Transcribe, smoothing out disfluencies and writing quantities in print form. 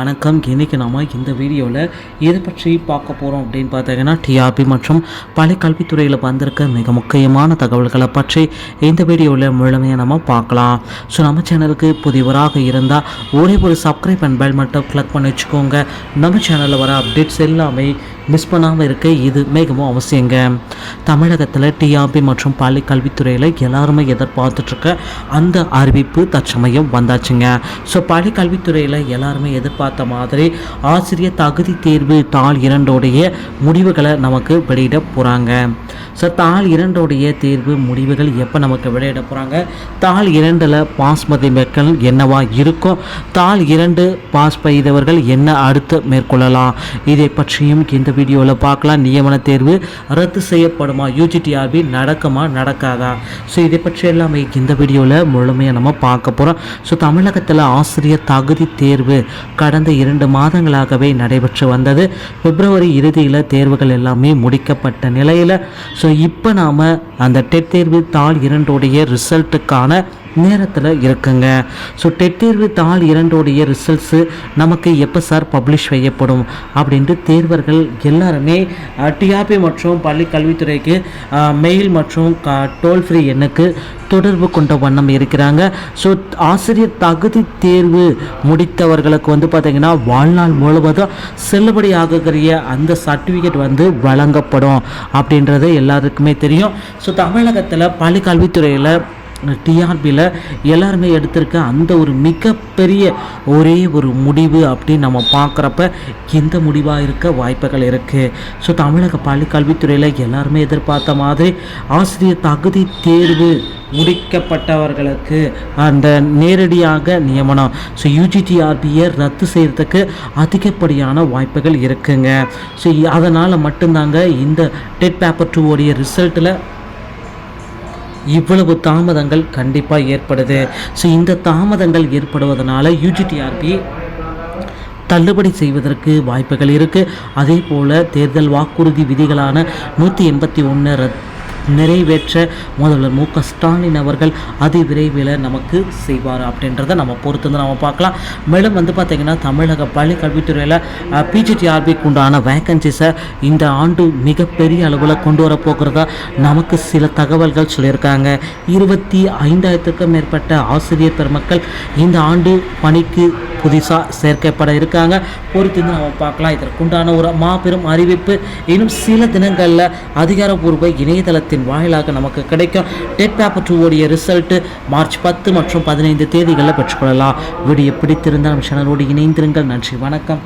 வணக்கம். இன்றைக்கி நம்ம இந்த வீடியோவில் எது பற்றி பார்க்க போகிறோம் அப்படின்னு பார்த்தீங்கன்னா, டிஆர்பி மற்றும் பள்ளி கல்வித்துறையில் வந்திருக்க மிக முக்கியமான தகவல்களை பற்றி இந்த வீடியோவில் முழுமையாக நம்ம பார்க்கலாம். ஸோ நம்ம சேனலுக்கு புதியவராக இருந்தால் ஒரே ஒரு சப்ஸ்கிரைப் அண்ட் பெல் மட்டும் கிளிக் பண்ணி வச்சுக்கோங்க. நம்ம சேனலில் வர அப்டேட்ஸ் எல்லாமே மிஸ் பண்ணாமல் இருக்க இது மிகவும் அவசியங்க. தமிழகத்தில் டிஆர்பி மற்றும் பள்ளி கல்வித்துறையில் எல்லாருமே எதிர்பார்த்துட்ருக்க அந்த அறிவிப்பு தற்சமயம் வந்தாச்சுங்க. ஸோ பள்ளி கல்வித்துறையில் எல்லாருமே எதிர்பார்த்த மாதிரி ஆசிரியர் தகுதி தேர்வு தாள் 2 முடிவுகளை நமக்கு வெளியிட போகிறாங்க. ஸோ தாள் 2 தேர்வு முடிவுகள் எப்போ நமக்கு வெளியிட போகிறாங்க, தாள் 2 பாஸ் மதிப்பெண்கள் என்னவா இருக்கும், தாள் 2 பாஸ் செய்தவர்கள் என்ன அடுத்து மேற்கொள்ளலாம், இதை பற்றியும் இந்த வீடியோவில் பார்க்கலாம். நியமன தேர்வு ரத்து செய்யப்படுமா, யூஜிடிஆர்பி நடக்குமா நடக்காதா, ஸோ இதை பற்றி எல்லாமே இந்த வீடியோவில் முழுமையாக நம்ம பார்க்க போகிறோம். ஸோ தமிழகத்தில் ஆசிரியர் தகுதி தேர்வு கடந்த 2 மாதங்களாகவே நடைபெற்று வந்தது. பிப்ரவரி இறுதியில் தேர்வுகள் எல்லாமே முடிக்கப்பட்ட நிலையில் ஸோ இப்போ நாம் அந்த டெட் தேர்வு தாள் 2 ரிசல்ட்டுக்கான நேரத்தில் இருக்குங்க. ஸோ டெட் தேர்வு தாள் 2 ரிசல்ட்ஸு நமக்கு எப்போ சார் பப்ளிஷ் செய்யப்படும் அப்படின்ட்டு தேர்வர்கள் எல்லாருமே டிஆர்பி மற்றும் பள்ளி கல்வித்துறைக்கு மெயில் மற்றும் டோல் ஃப்ரீ எண்ணுக்கு தொடர்பு கொண்ட வண்ணம் இருக்கிறாங்க. ஸோ ஆசிரியர் தகுதி தேர்வு முடித்தவர்களுக்கு பார்த்திங்கன்னா வாழ்நாள் முழுவதும் செல்லுபடி ஆகக்கூடிய அந்த சர்டிஃபிகேட் வழங்கப்படும் அப்படின்றது எல்லாருக்குமே தெரியும். ஸோ தமிழகத்தில் பள்ளி கல்வித்துறையில் டிஆர்பியில் எல்லாருமே எடுத்திருக்க அந்த ஒரு மிகப்பெரிய ஒரே ஒரு முடிவு அப்படின்னு நம்ம பார்க்குறப்ப இந்த முடிவாக இருக்க வாய்ப்புகள் இருக்குது. ஸோ தமிழக பள்ளி கல்வித்துறையில் எல்லாருமே எதிர்பார்த்த மாதிரி ஆசிரியர் தகுதி தேர்வு முடிக்கப்பட்டவர்களுக்கு அந்த நேரடியாக நியமனம் ஸோ யூஜிடிஆர்பியை ரத்து செய்கிறதுக்கு அதிகப்படியான வாய்ப்புகள் இருக்குங்க. ஸோ அதனால் மட்டும்தாங்க இந்த டெட் பேப்பர் 2 ரிசல்ட்டில் இவ்வளவு தாமதங்கள் கண்டிப்பாக ஏற்படுது. ஸோ இந்த தாமதங்கள் ஏற்படுவதனால யூஜிடிஆர்பி தள்ளுபடி செய்வதற்கு வாய்ப்புகள் இருக்குது. அதே போல் தேர்தல் வாக்குறுதி விதிகளான 181 நிறைவேற்ற முதல்வர் மு.க. ஸ்டாலின் அவர்கள் அதி விரைவில் நமக்கு செய்வார் அப்படின்றத நம்ம பொறுத்து நம்ம பார்க்கலாம். மேலும் பார்த்திங்கன்னா தமிழக பள்ளி கல்வித்துறையில் பிஜிடிஆர்பிக்கு உண்டான வேக்கன்சிஸை இந்த ஆண்டு மிகப்பெரிய அளவில் கொண்டு வரப்போகிறதா நமக்கு சில தகவல்கள் சொல்லியிருக்காங்க. 25,000க்கும் மேற்பட்ட ஆசிரியர் பெருமக்கள் இந்த ஆண்டு பணிக்கு புதுசாக சேர்க்கப்பட இருக்காங்க. பொறுத்து நம்ம பார்க்கலாம். இதற்குண்டான ஒரு மாபெரும் அறிவிப்பு இன்னும் சில தினங்களில் அதிகாரப்பூர்வ இணையதளத்தின் வாயிலாக நமக்கு கிடைக்கும். டெட் பேப்பர் 2 ரிசல்ட்டு மார்ச் 10 மற்றும் 15 தேதிகளில் பெற்றுக்கொள்ளலாம். வீடியோ பிடித்திருந்தால் நம்ம சேனலோடு இணைந்திருங்கள். நன்றி, வணக்கம்.